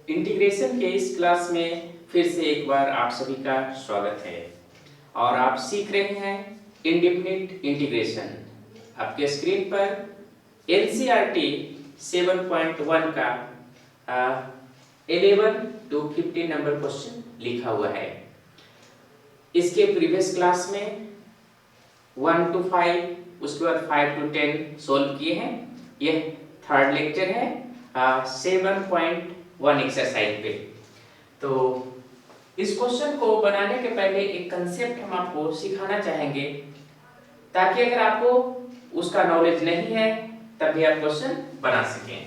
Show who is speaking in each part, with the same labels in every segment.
Speaker 1: Integration के इस class में फिर से एक बार आप सभी का स्वागत है और आप सीख रहे हैं इंडेफिनिट इंटीग्रेशन। आपके स्क्रीन पर एनसीईआरटी 7.1 का 11 to 15 नंबर क्वेश्चन लिखा हुआ है। इसके प्रीवियस क्लास में 1 to 5 उसके बाद 5 to 10 सोल्व किए हैं। यह थर्ड लेक्चर है 7.1 एक्सरसाइज पे। तो इस क्वेश्चन को बनाने के पहले एक कंसेप्ट हम आपको सिखाना चाहेंगे ताकि अगर आपको उसका नॉलेज नहीं है तब भी आप क्वेश्चन बना सकें।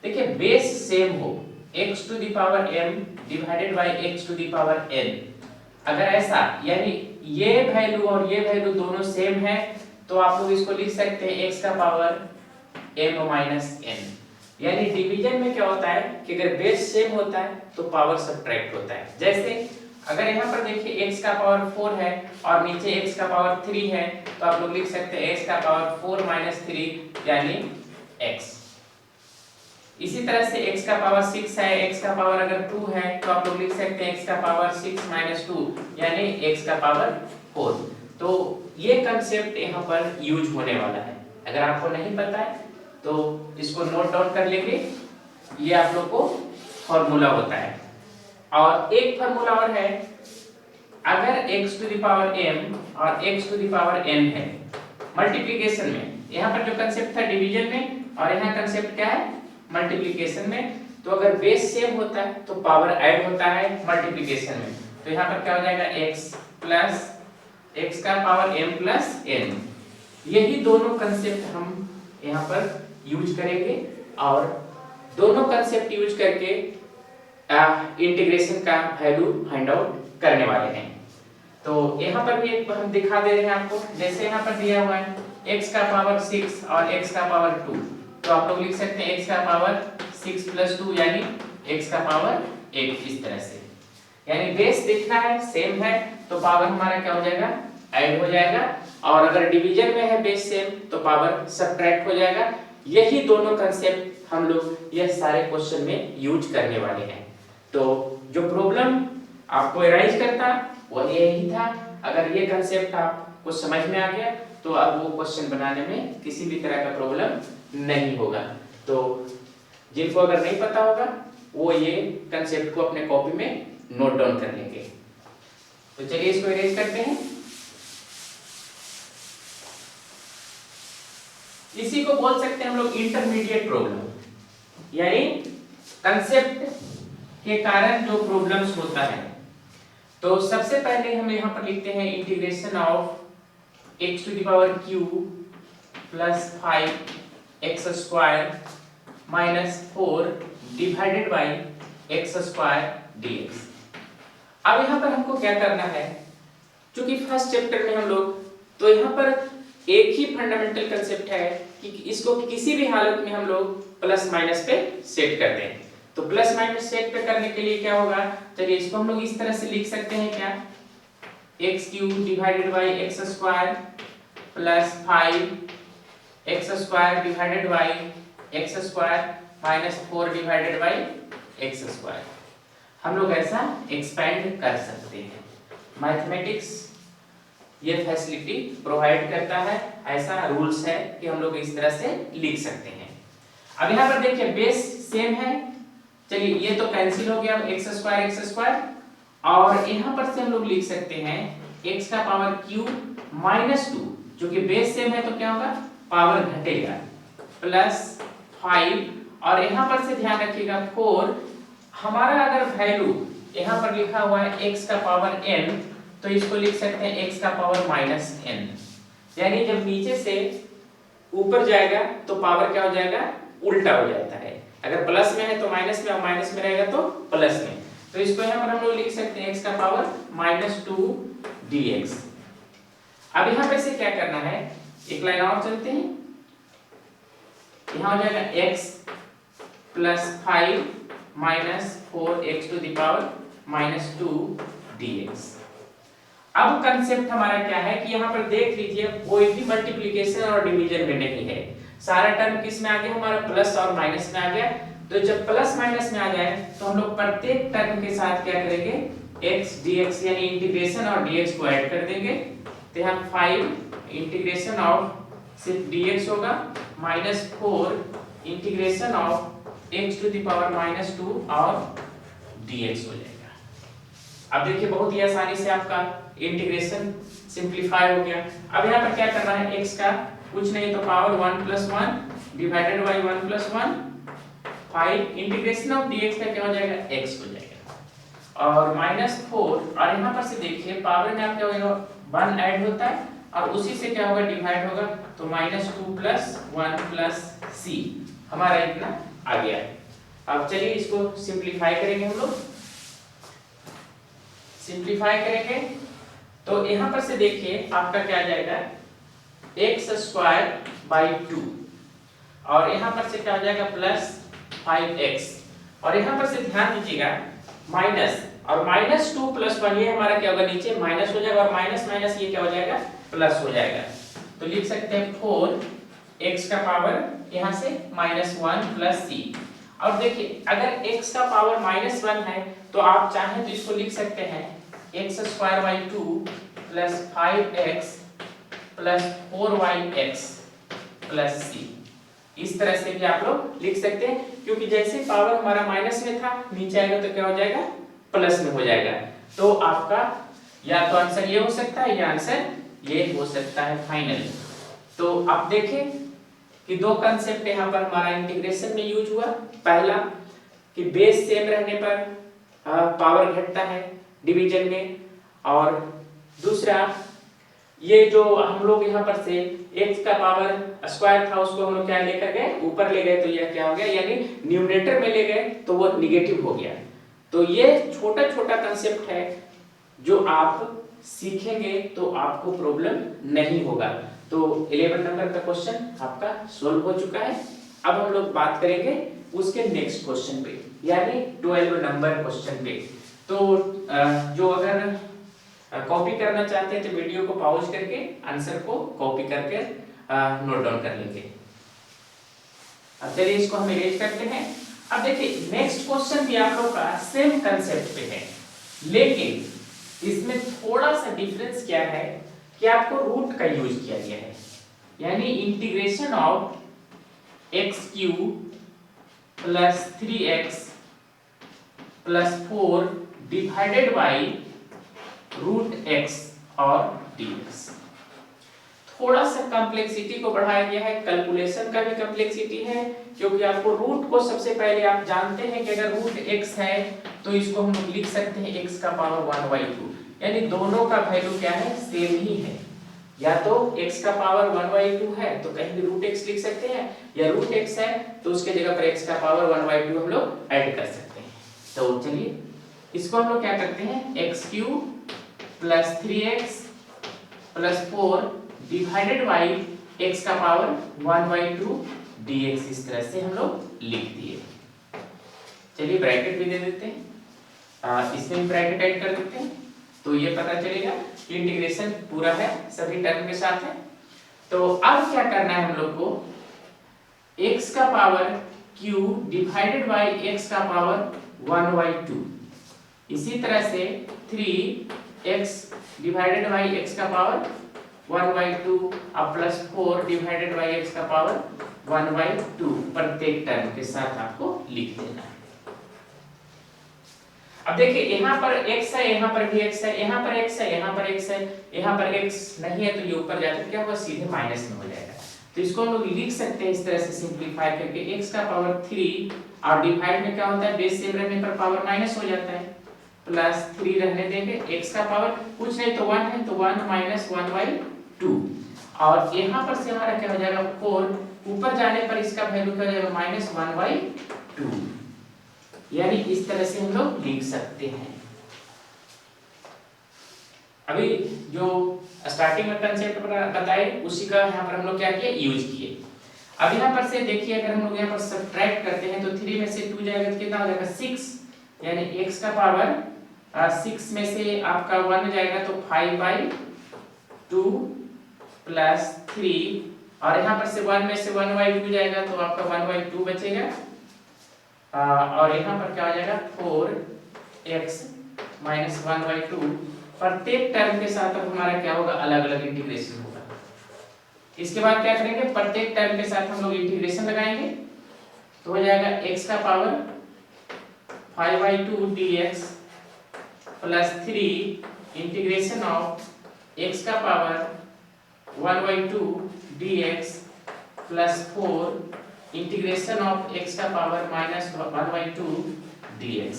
Speaker 1: देखिए बेस सेम हो x to the power m divided by x to the power n, अगर ऐसा यानी ये वैल्यू और ये वैल्यू दोनों सेम है तो आप लोग इसको लिख सकते हैं x का पावर m माइनस n। यानी डिवीजन में क्या होता है कि अगर बेस सेम होता है तो पावर सब्ट्रैक्ट होता है। जैसे अगर यहाँ पर देखिए x का पावर 4 है और नीचे x का पावर 3 है तो आप लोग लिख सकते हैं x का पावर 4 माइनस 3 यानी x। इसी तरह से x का पावर 6 है, x का पावर अगर 2 है तो आप लोग लिख सकते हैं x का पावर 6 माइनस 2 यानी x का पावर 4। तो ये कंसेप्ट यहाँ पर यूज होने वाला है। अगर आपको नहीं पता है तो इसको नोट डाउन कर लेंगे। ये आप लोग को फॉर्मूला होता है। और एक फॉर्मूला और है, अगर x to the power m और x to the power n है मल्टीप्लिकेशन में, यहाँ पर जो कंसेप्ट था डिवीजन में और यहाँ कंसेप्ट क्या है मल्टीप्लिकेशन में, तो अगर बेस सेम होता है तो पावर ऐड होता है मल्टीप्लिकेशन में। तो यहाँ पर क्या हो जाएगा x प्लस x का पावर m प्लस n। यही दोनों कंसेप्ट हम यहाँ पर यूज करेंगे और दोनों कंसेप्ट यूज करके इंटीग्रेशन का वैल्यू फाइंड आउट करने वाले हैं। तो यहाँ पर भी एक हम दिखा दे रहे हैं आपको। जैसे यहाँ पर दिया हुआ है x का पावर 6 और x का पावर 2, तो आप लोग लिख सकते हैं x का पावर 6 प्लस 2 यानी x का पावर 8। इस तरह से यानी बेस देखना है सेम है तो पावर हमारा क्या हो जाएगा ऐड हो जाएगा, और अगर डिवीजन में है बेस सेम तो पावर सब्ट्रैक्ट हो जाएगा। यही दोनों कंसेप्ट हम लोग यह सारे क्वेश्चन में यूज करने वाले हैं। तो जो प्रॉब्लम आपको अराइज करता वो यही था। अगर ये कंसेप्ट आपको समझ में आ गया तो अब वो क्वेश्चन बनाने में किसी भी तरह का प्रॉब्लम नहीं होगा। तो जिनको अगर नहीं पता होगा वो ये कंसेप्ट को अपने कॉपी में नोट डाउन कर लेंगे। तो चलिए इसको अरेंज करते हैं। इसी को बोल सकते हैं हम लोग इंटरमीडिएट प्रॉब्लम, यानी कंसेप्ट के कारण जो प्रॉब्लम्स होता है। तो सबसे पहले हम यहाँ पर लिखते हैं integration of x to the power q plus 5x square minus 4 divided by x square dx। अब यहाँ पर हमको क्या करना है, क्योंकि फर्स्ट चैप्टर में हम लोग, तो यहाँ पर एक ही फंडामेंटल कंसेप्ट है कि इसको किसी भी हालत में हम लोग प्लस माइनस पे सेट कर दें। तो प्लस माइनस सेट पे करने के लिए क्या होगा, चलिए इसको हम लोग इस तरह से लिख सकते हैं क्या, x cube divided by x square plus 5x square divided by x square minus 4 divided by x square. हम लोग ऐसा एक्सपेंड कर सकते हैं। मैथमेटिक्स ये फैसिलिटी प्रोवाइड करता है, ऐसा रूल्स है कि हम लोग इस तरह से लिख सकते हैं। अब यहाँ पर देखिए बेस सेम है, चलिए ये तो कैंसिल हो गया एक्स स्क्वायर, और यहाँ पर से हम लोग लिख सकते हैं x का पावर क्यूब माइनस 2, जो कि बेस सेम है तो क्या होगा पावर घटेगा, प्लस 5, और यहाँ पर से ध्यान रखिएगा 4। हमारा अगर वैल्यू यहाँ पर लिखा हुआ है x का पावर n तो इसको लिख सकते हैं x का पावर माइनस n। यानी जब नीचे से ऊपर जाएगा तो पावर क्या हो जाएगा उल्टा हो जाता है। अगर प्लस में है तो माइनस में, और माइनस में रहेगा तो प्लस में। तो इसको यहाँ पर हम लोग लिख सकते हैं x का पावर माइनस 2 dx। अब यहाँ पे से क्या करना है, एक लाइन और चलते हैं। यहाँ हो जाएगा x plus 5 minus 4x to the power minus 2 dx। अब कंसेप्ट हमारा क्या है कि यहाँ पर देख लीजिए कोई भी मल्टीप्लिकेशन और डिवीजन में नहीं है, सारा टर्म किस में आ गया हमारा प्लस और माइनस में आ गया। तो जब प्लस माइनस में आ जाए तो हम लोग प्रत्येक टर्म के साथ क्या करेंगे, x dx यानी इंटीग्रेशन और dx को ऐड कर देंगे। तो यहाँ 5 इंटीग्रेशन ऑफ सिर्फ dx होगा minus 4 integration of x to the power minus 2 और dx हो जाएगा। अब देखिए बहुत ही आसानी से आपका इंटीग्रेशन सिंप्लीफाई हो गया। अब यहाँ पर क्या करना है, x का कुछ नहीं तो power 1 plus 1 divided by 1 plus 1 5 integration of dx का क्या हो जाएगा, x हो जाएगा और माइनस 4 और यहाँ पर से देखिए पावर में आप क्या होगा 1 ऐड होता है और उसी से क्या होगा डिवाइड होगा तो माइनस 2 प्लस 1 प्लस c हमारा इतना आ गया है। अब चलिए इसको सिंप्लीफाई करेंगे हम लोग। सिंप्लीफाई करेंगे तो यहाँ पर से देखिए आपका क्या आ जाएगा x स्क्वायर बाई 2 और यहाँ पर से क्या हो जाएगा प्लस 5x और यहाँ पर से ध्यान दीजिएगा माइनस और माइनस 2 प्लस 1 ये हमारा क्या होगा नीचे माइनस हो जाएगा और माइनस माइनस ये क्या हो जाएगा प्लस हो जाएगा। तो लिख सकते हैं 4x का पावर यहाँ से माइनस 1 प्लस c। और देखिए अगर x का पावर माइनस 1 है तो आप चाहें तो इसको लिख सकते हैं x square by 2 plus 5x plus 4yx plus c। इस तरह से भी आप लोग लिख सकते हैं क्योंकि जैसे पावर हमारा माइनस में था नीचे आएगा तो क्या हो जाएगा प्लस में हो जाएगा। तो आपका या तो आंसर ये हो सकता है या आंसर ये हो सकता है फाइनल। तो आप देखें कि दो कंसेप्ट यहाँ पर हमारा इंटीग्रेशन में यूज हुआ। पहला कि बेस सेम रहने पर पावर घटता है डिवीजन में और दूसरा ये जो हम लोग यहाँ पर से x का पावर स्क्वायर था उसको हम लोग क्या लेकर गए ऊपर ले गए तो यह क्या हो गया यानी न्यूमरेटर में ले गए तो वो निगेटिव हो गया। तो ये छोटा छोटा कंसेप्ट है जो आप सीखेंगे तो आपको प्रॉब्लम नहीं होगा। तो 11 नंबर का क्वेश्चन आपका सोल्व हो चुका है। अब हम लोग बात करेंगे उसके नेक्स्ट क्वेश्चन पे यानी 12 नंबर क्वेश्चन पे। तो जो अगर कॉपी करना चाहते हैं तो वीडियो को पॉज करके आंसर को कॉपी करके नोट डाउन कर लेंगे। अब चलिए इसको हम इरेज करते हैं। अब देखिए नेक्स्ट क्वेश्चन भी आप लोग का सेम कंसेप्ट पे है लेकिन इसमें थोड़ा सा डिफरेंस क्या है कि आपको रूट का यूज किया गया है यानी integration of x³ plus 3x plus 4 divided by root x और dx। थोड़ा सा कॉम्प्लेक्सिटी को बढ़ाया गया है, कैलकुलेशन का भी कॉम्प्लेक्सिटी है क्योंकि आपको रूट को सबसे पहले आप जानते हैं कि अगर रूट x है तो इसको हम लोग लिख सकते हैं x का पावर 1/2 यानी दोनों का वैल्यू क्या है सेम ही है। या तो x का पावर 1/2 है तो कहीं भी रूट x लिख सकते हैं या रूट x है तो उसके जगह पर x का पावर 1/2 हम लोग ऐड कर सकते हैं। तो चलिए इसको हम लोग क्या करते हैं x³ plus 3x plus 4 divided by x का पावर 1/2 dx इस तरह से हम लोग लिख दिए। चलिए ब्रैकेट भी दे देते हैं, इसमें भी ब्रैकेट ऐड कर देते हैं तो ये पता चलेगा कि इंटीग्रेशन पूरा है सभी टर्म के साथ है। तो अब क्या करना है हम लोग को x का power q divided by x का पावर 1/2 इसी तरह से 3x डिवाइडेड बाई x का पावर 1/2 अब प्लस 4 डिवाइडेड बाई x का पावर 1/2 प्रत्येक टर्म के साथ आपको लिख देना है। अब देखिए यहाँ पर x है, यहाँ पर भी x है, यहाँ पर x है, यहाँ पर x है, यहाँ पर x नहीं है तो ये ऊपर जाकर क्या होगा सीधे माइनस में हो जाएगा। तो इसको हम लोग लिख सकते हैं इस तरह से सिंपलीफाई करके x का पावर 3 और डिवाइड में क्या होता है बेस सेम रहने पर पावर माइनस हो जाता है प्लस 3 रहने देंगे x का पावर कुछ नहीं तो 1 है तो 1 माइनस 1/2 और यहाँ पर से हमारा क्या हो जाएगा 4 ऊपर जाने पर इसका वैल्यू क्या हो जाएगा माइनस 1/2 यानी इस तरह से हम लोग लिख सकते हैं। अभी जो स्टार्टिंग में कंसेप्ट बताए उसी का यहाँ पर हम लोग क्या किए यूज किए। अब यहाँ पर से देखिए अगर हम लोग यहाँ पर सब्ट्रैक्ट करते हैं तो 3 में से 2 जाएगा तो कितना हो जाएगा 6 यानी x का पावर 6 में से आपका 1 जाएगा तो 5/2 प्लस 3 और यहाँ पर से 1 में से 1/2 जाएगा तो आपका 1/2 बचेगा और यहाँ पर क्या हो जाएगा 4x माइनस 1/2। प्रत्येक टर्म के साथ अब हमारा क्या होगा, अलग अलग इंटीग्रेशन होगा। इसके बाद क्या करेंगे, प्रत्येक टर्म के साथ हम लोग इंटीग्रेशन लगाएंगे, तो हो जाएगा x का power 5/2 dx plus 3 integration of x का power 1/2 dx plus 4 integration of x का पावर माइनस 1/2 dx।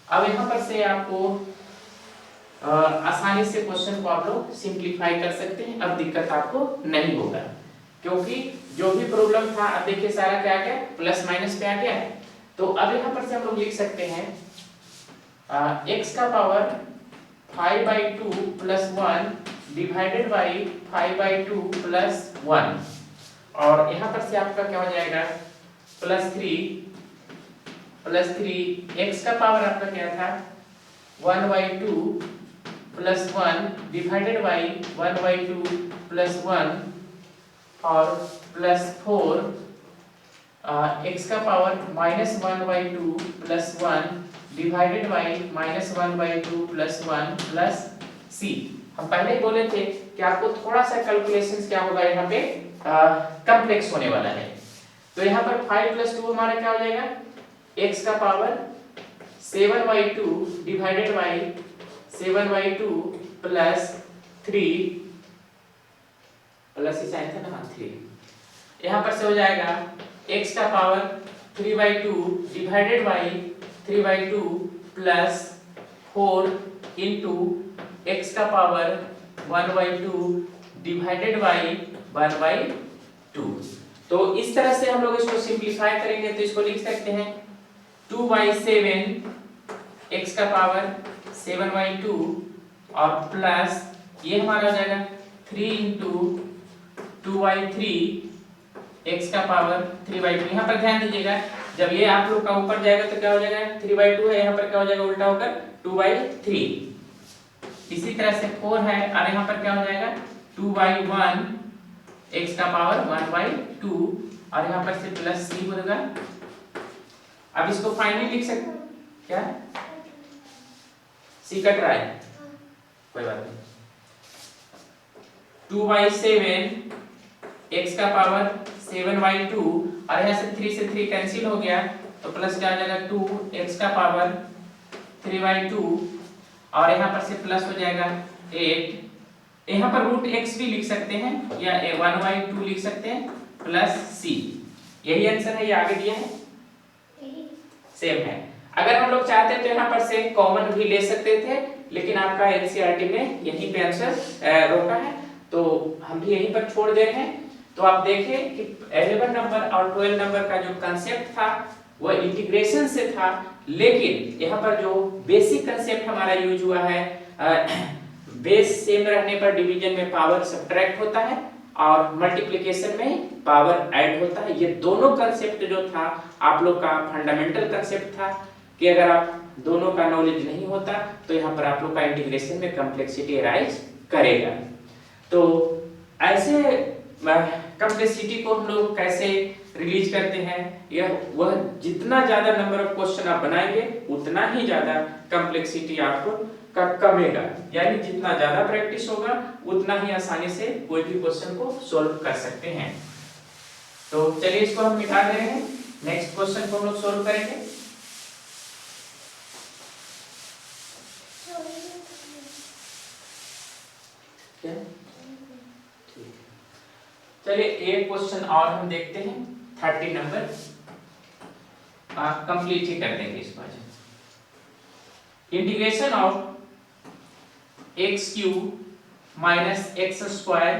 Speaker 1: अब यहाँ पर से आपको आसानी से क्वेश्चन को आप लोग सिंप्लीफाई कर सकते हैं। अब दिक्कत आपको नहीं होगा, क्योंकि जो भी प्रॉब्लम था अब देखिए सारा क्या आ गया, प्लस माइनस पे आ गया। तो अब यहाँ पर से हम लोग लिख सकते हैं x का power 5/2 plus 1 divided by 5/2 plus 1, और यहाँ पर से आपका क्या हो जाएगा प्लस 3 x का पावर आपका क्या था 1/2 प्लस 1 डिवाइडेड बाई 1/2 प्लस 1 और प्लस 4 x का power minus 1/2 plus 1 divided by minus 1/2 plus 1 plus c। हम पहले ही बोले थे कि आपको थोड़ा सा कैलकुलेशंस क्या होगा यहाँ पे कॉम्प्लेक्स होने वाला है। तो यहाँ पर 5 प्लस 2 हमारा क्या हो जाएगा, x का power 7/2 divided by 7/2 plus 3 plus ही साइन था ना 3, यहाँ पर से हो जाएगा x का power 3/2 divided by 3/2 plus 4 into x का पावर 1/2 डिवाइडेड बाई 1/2। तो इस तरह से हम लोग इसको सिंप्लीफाई करेंगे, तो इसको लिख सकते हैं 2/7 x का पावर 7/2 और प्लस ये हमारा हो जाएगा 3 इंटू 2/3 x का पावर 3/2। यहाँ पर ध्यान दीजिएगा, जब ये आप लोग का ऊपर जाएगा तो क्या हो जाएगा 3/2 है, यहाँ पर क्या हो जाएगा उल्टा होकर 2/3। इसी तरह से 4 है और यहाँ पर क्या हो जाएगा 2/1 x का पावर 1/2 और यहाँ पर से प्लस c होगा। अब इसको फाइनली लिख सकते हैं क्या, c कट रहा है कोई बात नहीं, 2/7 x का पावर 7/2 और यहाँ से 3 से 3 कैंसिल हो गया तो प्लस क्या आ जाएगा 2 x का पावर 3/2 और यहाँ पर से प्लस हो जाएगा 8। यहाँ पर रूट x भी लिख सकते हैं या 1/2 लिख सकते हैं प्लस c। यही आंसर है, ये आगे दिया है सेम है। अगर हम लोग चाहते तो यहाँ पर से कॉमन भी ले सकते थे, लेकिन आपका एनसीईआरटी में यहीं पे आंसर रोका है तो हम भी यहीं पर छोड़ दे रहे हैं। तो आप देखें कि 11 नंबर और 12 नंबर का जो कंसेप्ट था वह इंटीग्रेशन से था, लेकिन यहाँ पर जो बेसिक कंसेप्ट हमारा यूज हुआ है बेस सेम रहने पर डिवीजन में पावर सब्ट्रैक्ट होता है और मल्टीप्लिकेशन में पावर ऐड होता है। ये दोनों कंसेप्ट जो था आप लोग का फंडामेंटल कंसेप्ट था कि अगर आप दोनों का नॉलेज नहीं होता तो यहाँ पर आप लोग का इंटीग्रेशन में कॉम्प्लेक्सिटी अराइज करेगा। तो ऐसे कॉम्प्लेक्सिटी को हम लोग कैसे रिलीज करते हैं, यह वह जितना ज्यादा नंबर ऑफ क्वेश्चन आप बनाएंगे उतना ही ज्यादा कॉम्प्लेक्सिटी आपको का कमेगा, यानी जितना ज्यादा प्रैक्टिस होगा उतना ही आसानी से कोई भी क्वेश्चन को सॉल्व कर सकते हैं। तो चलिए इसको हम मिटा दे रहे हैं, नेक्स्ट क्वेश्चन को हम लोग सॉल्व करेंगे। क्या ठीक, चलिए एक क्वेश्चन और हम देखते हैं 30 नंबर कंप्लीट ही कर देंगे इस बार। Integration of x³ minus x²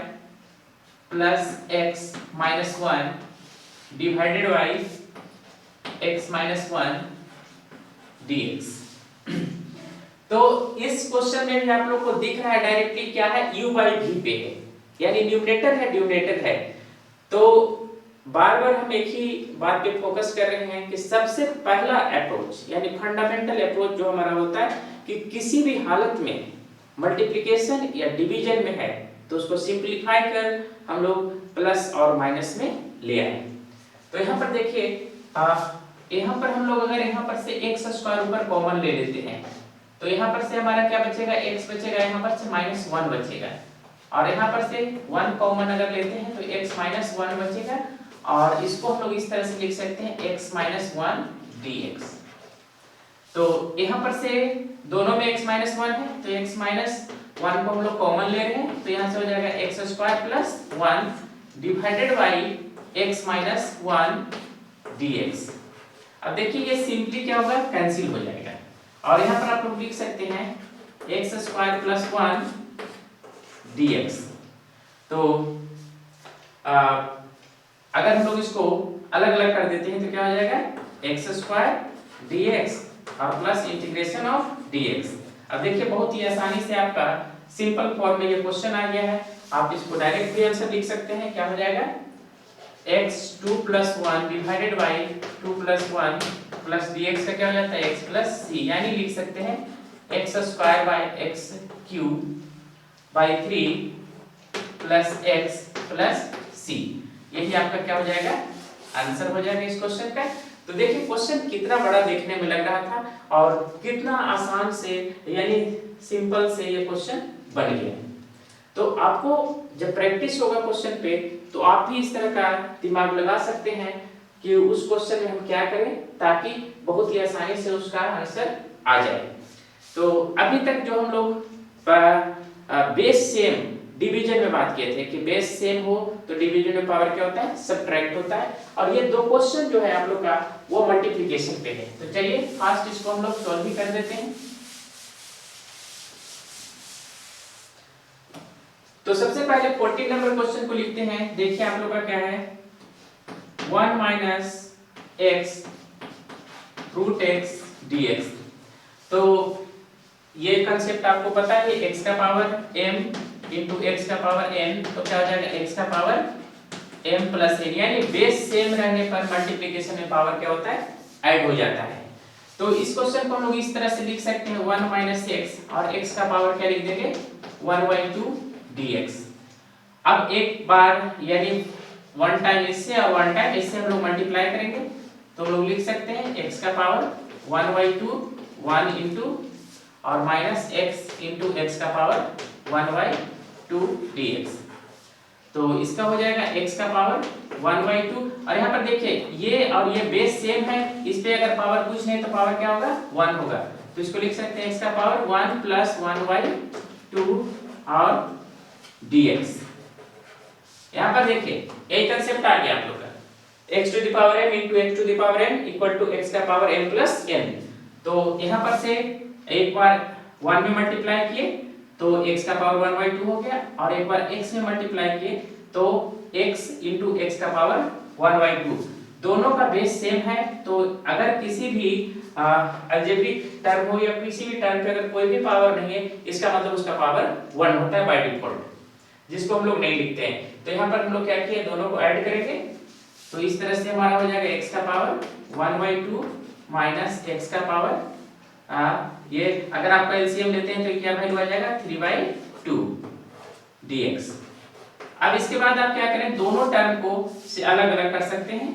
Speaker 1: plus x minus 1 divided by x minus 1 dx। तो इस क्वेश्चन में भी आप लोग को दिख रहा है डायरेक्टली क्या है, u/v पे है, यानी न्यूमरेटर है डिनोमिनेटर है। तो बार बार हम एक ही बात पे फोकस कर रहे हैं कि सबसे पहला अप्रोच यानी फंडामेंटल अप्रोच जो हमारा होता है कि किसी भी हालत में मल्टीप्लिकेशन या डिवीजन में है तो उसको सिंपलीफाई कर हम लोग प्लस और माइनस में ले आए। तो यहाँ पर देखिए यहाँ पर हम लोग अगर यहाँ पर से x स्क्वायर ऊपर कॉमन ले लेते हैं तो यहाँ पर से हमारा क्या बचेगा, x बचेगा, यहाँ पर से -1 बचेगा, और यहाँ पर से 1 कॉमन अगर लेते हैं तो x -1 बचेगा, और इसको हम लोग इस तरह से लिख सकते हैं x -1 dx। तो यहाँ पर से दोनों में x -1 है तो x -1 को हम लोग कॉमन ले रहे हैं, तो यहाँ से हो जाएगा x square plus 1 divided by x -1 dx। अब देखिए ये सिंपली क्या होगा, कैंसिल हो जाएगा, और यहाँ पर आप लोग लिख सकते हैं x स्क्वायर प्लस 1 dx। तो अगर हम लोग इसको अलग अलग कर देते हैं तो क्या हो जाएगा, x स्क्वायर dx और प्लस इंटीग्रेशन ऑफ dx। अब देखिए बहुत ही आसानी से आपका सिंपल फॉर्म में ये क्वेश्चन आ गया है, आप इसको डायरेक्ट भी आंसर लिख सकते हैं। क्या हो जाएगा, x 2 + 1 divided by 2 + 1 plus dx का क्या हो जाता है, x + c, यानी लिख सकते हैं x square by x cube by 3 plus x plus c। यही आपका क्या हो जाएगा, आंसर हो जाएगा इस क्वेश्चन का। तो देखिए क्वेश्चन कितना बड़ा देखने में लग रहा था और कितना आसान से यानी सिंपल से ये क्वेश्चन बन गया। तो आपको जब प्रैक्टिस होगा क्वेश्चन पे तो आप भी इस तरह का दिमाग लगा सकते हैं कि उस क्वेश्चन में हम क्या करें ताकि बहुत ही आसानी से उसका आंसर आ जाए। तो अभी तक जो हम लोग बेस सेम डिवीजन में बात किए थे कि बेस सेम हो तो डिवीजन में पावर क्या होता है, सबट्रैक्ट होता है, और ये दो क्वेश्चन जो है आप लोग का वो मल्टीप्लिकेशन पे है। तो चलिए फास्ट इसको हम लोग सॉल्व भी कर देते हैं। तो सबसे पहले 14 नंबर क्वेश्चन को लिखते हैं। देखिए आप लोग का क्या है, 1 - x √x dx। तो ये कंसेप्ट आपको पता है, x का पावर m इंटू x का पावर n, तो क्या हो जाएगा x का पावर m प्लस n, यानी बेस सेम रहने पर मल्टीप्लिकेशन में पावर क्या होता है, ऐड हो जाता है। तो इस क्वेश्चन को हम लोग इस तरह से लिख सकते हैं 1 - x और x का पावर क्या लिख देंगे 1/2 dx। अब एक बार यानी वन टाइम इससे और वन टाइम इससे हम लोग मल्टीप्लाई करेंगे तो हम लोग लिख सकते हैं x का पावर 1/2 1 इंटू और माइनस x इंटू x का पावर 1/2 dx। तो इसका हो जाएगा x का पावर 1/2, और यहाँ पर देखिए ये और ये बेस सेम है, इस पे अगर पावर कुछ नहीं तो पावर क्या होगा 1 होगा, तो इसको लिख सकते हैं x का पावर 1 + 1/2 और dx। यहाँ पर देखिए यही कंसेप्ट आ गया आप लोग का, x to the power m into x to the power n equal to x का पावर m प्लस n। तो यहाँ पर से एक बार 1 में मल्टीप्लाई किए तो x का पावर 1/2 हो गया, और एक बार x में मल्टीप्लाई किए तो x इंटू x का पावर 1/2। दोनों का बेस सेम है, तो अगर किसी भी अलजेब्रिक टर्म हो या किसी भी टर्म पे अगर कोई भी पावर नहीं है, इसका मतलब उसका पावर 1 होता है बाय डिफॉल्ट, जिसको हम लोग नहीं लिखते हैं। तो यहाँ पर हम लोग क्या किए, दोनों को ऐड करेंगे, तो इस तरह से हमारा हो जाएगा x का पावर 1/2 माइनस x का पावर ये अगर आपका एलसीएम लेते हैं तो क्या वैल्यू आ जाएगा 3/2 dx। अब इसके बाद आप क्या करें, दोनों टर्म को से अलग अलग कर सकते हैं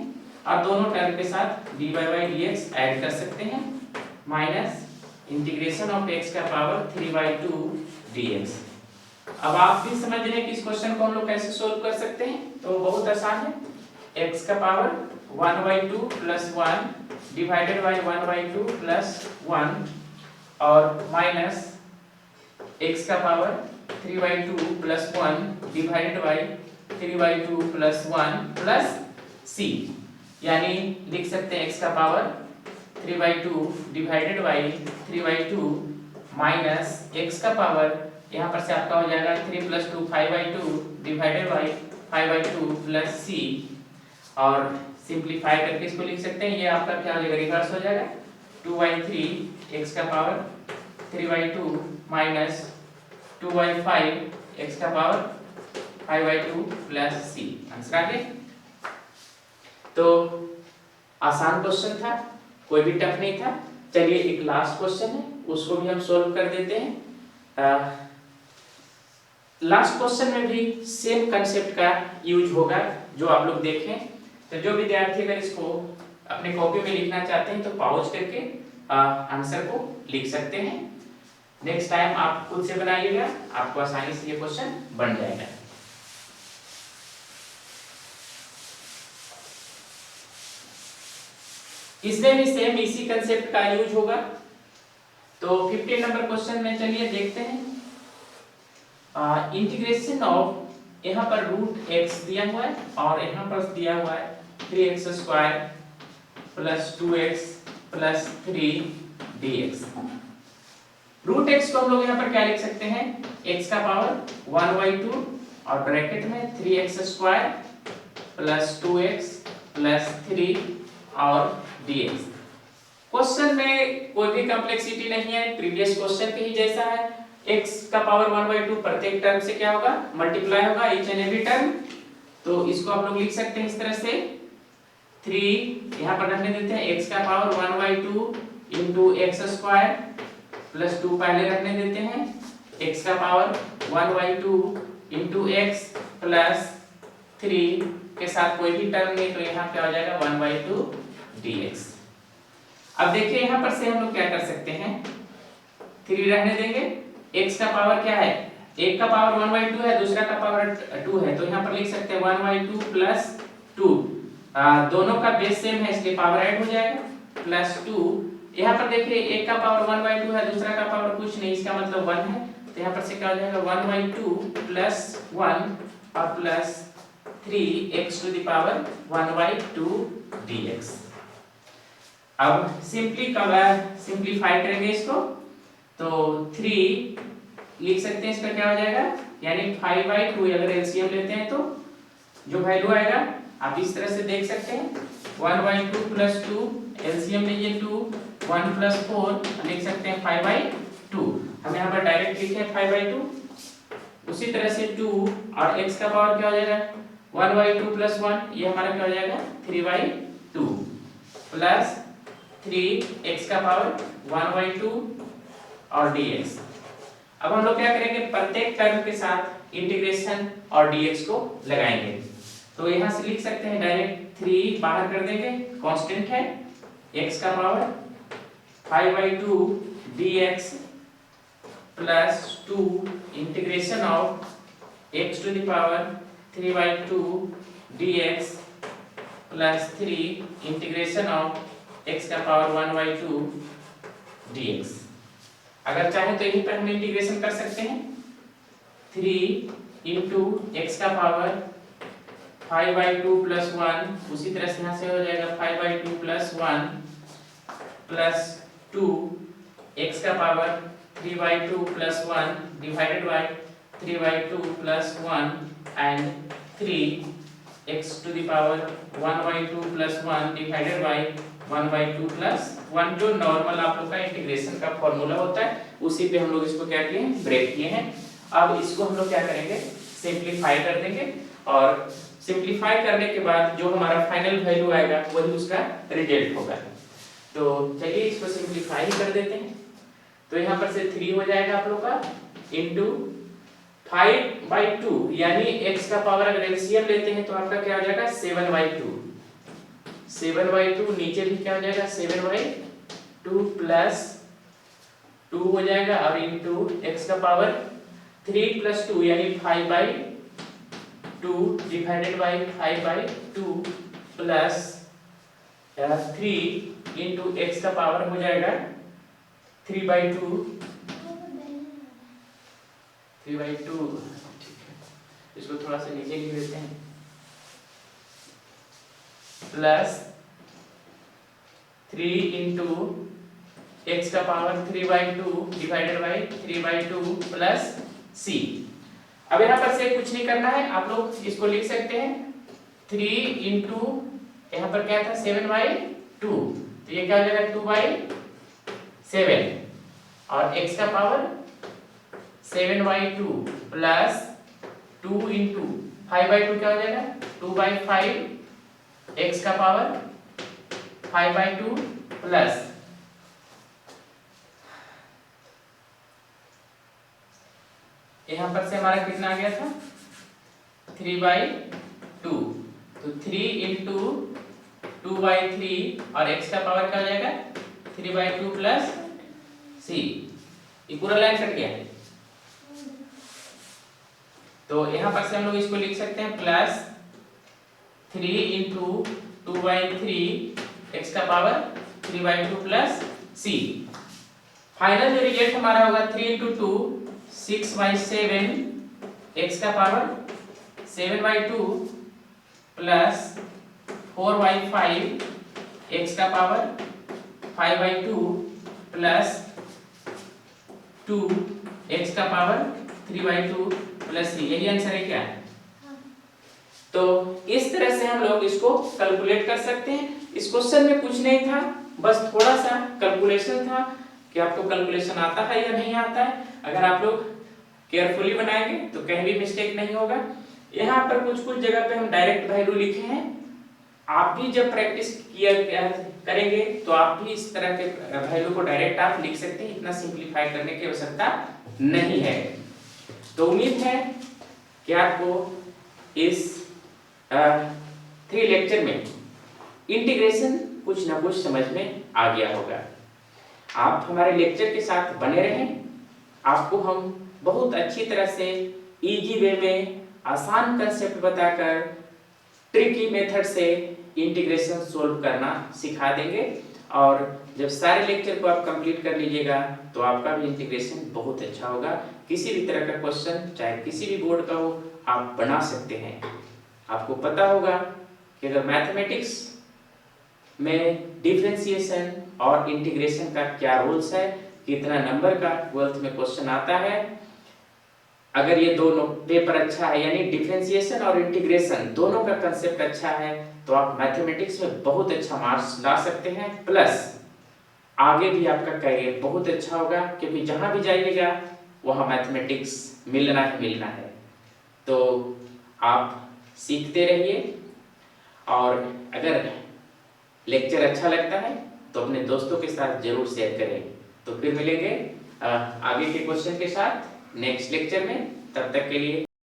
Speaker 1: और दोनों टर्म के साथ dy/dx ऐड कर सकते हैं, माइनस इंटीग्रेशन ऑफ x का पावर 3/2 dx। अब आप भी समझ रहे हैं कि इस क्वेश्चन को हम लोग कैसे सोल्व कर सकते हैं, तो बहुत आसान है, x का पावर 1/2 + 1 डिवाइडेड बाय 1/2 + 1 और माइनस x का power 3/2 + 1 divided by 3/2 + 1 plus c, यानी लिख सकते हैं x का power 3/2 divided by 3/2 minus x का पावर यहाँ पर से आपका हो जाएगा 3 + 2 5/2 डिवाइडेड बाय 5/2 प्लस c, और सिंपलीफाई करके इसको लिख सकते हैं, ये आपका क्या हो जाएगा, रिवर्स हो जाएगा 2/3 x का पावर 3/2 माइनस 2/5 x का पावर 5/2 प्लस c। आंसर आ गया। तो आसान क्वेश्चन था, कोई भी टफ नहीं था। चलिए एक लास्ट क्वेश्चन है, उसको भी हम सोल्व कर देते हैं। लास्ट क्वेश्चन में भी सेम कंसेप्ट का यूज होगा जो आप लोग देखें, तो जो विद्यार्थी अगर इसको अपने कॉपी में लिखना चाहते हैं तो पॉज करके आंसर को लिख सकते हैं। नेक्स्ट टाइम आप खुद से बनाइएगा, आपको आसानी से ये क्वेश्चन बन जाएगा। इसमें भी सेम इसी कंसेप्ट का यूज होगा। तो 15 नंबर क्वेश्चन में चलिए देखते हैं। इंटीग्रेशन ऑफ, यहाँ पर रूट एक्स दिया हुआ है और यहाँ पर दिया हुआ है 3x square plus 2x plus 3 dx। Root x को हम लोग यहाँ पर क्या लिख सकते हैं, x का पावर 1/2 और ब्रैकेट में 3x square plus 2x plus 3 और dx। क्वेश्चन में कोई भी कॉम्प्लेक्सिटी नहीं है, प्रीवियस क्वेश्चन के ही जैसा है। x का पावर 1/2 प्रत्येक टर्म से क्या होगा, मल्टीप्लाई होगा, ईच एंड एवरी टर्म। तो इसको आप लोग लिख सकते हैं इस तरह से 3 यहाँ पर रखने देते हैं, x का power 1/2 into x square plus 2 पहले रखने देते हैं, x का पावर 1/2 इंटू एक्स प्लस 3 के साथ कोई भी टर्म नहीं, तो यहाँ क्या हो जाएगा 1/2 dx। अब देखिए यहाँ पर से हम लोग क्या कर सकते हैं, 3 रहने देंगे, x का पावर क्या है, एक का पावर 1/2 है, दूसरा का पावर 2 है, तो यहाँ पर लिख सकते हैं 1/2 प्लस 2। दोनों का बेस सेम है इसलिए पावर ऐड हो जाएगा, प्लस 2। यहाँ पर देखिए एक का पावर 1/2 है, दूसरा का पावर कुछ नहीं, इसका मतलब 1 है, तो यहाँ पर से क्या हो जाएगा 1/2 प्लस 1 और plus 3x to the power 1/2 dx। अब सिंप्लीफाई करेंगे इसको, तो 3 लिख सकते हैं, इसका क्या हो जाएगा, यानी 5/2 अगर एलसीएम लेते हैं तो जो वैल्यू आएगा आप इस तरह से देख सकते हैं, 1/2 प्लस 2 एलसीएम लीजिए 2, 1 प्लस 4 लिख सकते हैं 5/2। हम यहाँ पर डायरेक्ट लिखे हैं 5/2। उसी तरह से 2 और x का पावर क्या हो जाएगा 1/2 प्लस 1, ये हमारा क्या हो जाएगा 3/2 प्लस 3x का पावर 1/2 और dx। अब हम लोग क्या करेंगे, प्रत्येक टर्म के साथ इंटीग्रेशन और dx को लगाएंगे। तो यहाँ से लिख सकते हैं डायरेक्ट 3 बाहर कर देंगे, कांस्टेंट है, x का power 5/2 dx plus 2 integration of x to the power 3/2 dx plus 3 integration of x का पावर 1/2 dx। अगर चाहे तो यहीं पर हम इंटीग्रेशन कर सकते हैं, 3 इंटू एक्स का पावर 5/2 प्लस 1, उसी तरह से यहाँ से हो जाएगा 5/2 प्लस 1 प्लस 2 एक्स का power 3/2 plus 1 divided by 3/2 plus 1 and 3 x to the power 1/2 plus 1 divided by 1/2 plus 1, जो नॉर्मल आप लोग का इंटीग्रेशन का फॉर्मूला होता है, उसी पे हम लोग इसको क्या किए हैं, ब्रेक किए हैं। अब इसको हम लोग क्या करेंगे, सिंप्लीफाई कर देंगे और सिंप्लीफाई करने के बाद जो हमारा फाइनल वैल्यू आएगा वही उसका रिजल्ट होगा। तो चलिए इसको सिंप्लीफाई कर देते हैं। तो यहाँ पर से 3 हो जाएगा आप लोग का इंटू 5/2, यानी x का पावर अगर एलसीएम लेते हैं तो आपका क्या हो जाएगा 7/2। 7/2 नीचे भी क्या हो जाएगा 7/2 प्लस 2 हो जाएगा और इंटू x का पावर 3 प्लस 2 यानी 5/2 divided by 5/2 plus 3 into x का पावर हो जाएगा 3/2 ठीक है, इसको थोड़ा सा नीचे लिख देते हैं, प्लस 3 इंटू एक्स का power 3/2 divided by 3/2 plus c। अब यहाँ पर से कुछ नहीं करना है, आप लोग इसको लिख सकते हैं 3 इंटू यहाँ पर क्या था 7/2, तो ये क्या हो जाएगा 2/7 और x का पावर 7/2 प्लस 2 इंटू 5/2 क्या हो जाएगा 2/5 x का पावर 5/2 प्लस यहाँ पर से हमारा कितना आ गया था 3/2, तो 3 इंटू 2/3 और x का पावर क्या हो जाएगा 3/2 प्लस c। ये पूरा लाइन कट गया। तो यहाँ पर से हम लोग इसको लिख सकते हैं प्लस 3 इंटू 2/3 x का पावर 3/2 प्लस c। फाइनल जो रिजल्ट हमारा होगा 3 इंटू 2 6/7 x का पावर 7/2 प्लस 4/5 x का पावर 5/2 प्लस 2 x का पावर 3/2 प्लस c। यही आंसर है क्या? तो इस तरह से हम लोग इसको कैलकुलेट कर सकते हैं। इस क्वेश्चन में कुछ नहीं था, बस थोड़ा सा कैलकुलेशन था कि आपको कैलकुलेशन आता है या नहीं आता है। अगर आप लोग केयरफुली बनाएंगे तो कहीं भी मिस्टेक नहीं होगा। यहाँ पर कुछ कुछ जगह पे हम डायरेक्ट वैल्यू लिखे हैं। आप भी जब प्रैक्टिस किया करेंगे तो आप भी इस तरह के वैल्यू को डायरेक्ट आप लिख सकते हैं। इतना सिंपलीफाई करने की आवश्यकता नहीं है। तो उम्मीद है कि आपको इस 3 लेक्चर में इंटीग्रेशन कुछ ना कुछ समझ में आ गया होगा। आप हमारे लेक्चर के साथ बने रहें। आपको हम बहुत अच्छी तरह से इजी वे में आसान कंसेप्ट बताकर ट्रिकी मेथड से इंटीग्रेशन सोल्व करना सिखा देंगे। और जब सारे लेक्चर को आप कंप्लीट कर लीजिएगा तो आपका भी इंटीग्रेशन बहुत अच्छा होगा। किसी भी तरह का क्वेश्चन चाहे किसी भी बोर्ड का हो आप बना सकते हैं। आपको पता होगा कि अगर मैथमेटिक्स में डिफरेंशिएशन और इंटीग्रेशन का क्या रूल्स है, कितना नंबर का 12th में क्वेश्चन आता है। अगर ये दोनों पेपर अच्छा है यानी डिफरेंशिएशन और इंटीग्रेशन दोनों का कंसेप्ट अच्छा है तो आप मैथमेटिक्स में बहुत अच्छा मार्क्स ला सकते हैं। प्लस आगे भी आपका करियर बहुत अच्छा होगा, क्योंकि जहां भी जाइएगा वहां मैथमेटिक्स मिलना ही मिलना है। तो आप सीखते रहिए और अगर लेक्चर अच्छा लगता है तो अपने दोस्तों के साथ जरूर शेयर करें। तो फिर मिलेंगे आगे के क्वेश्चन के साथ नेक्स्ट लेक्चर में। तब तक के लिए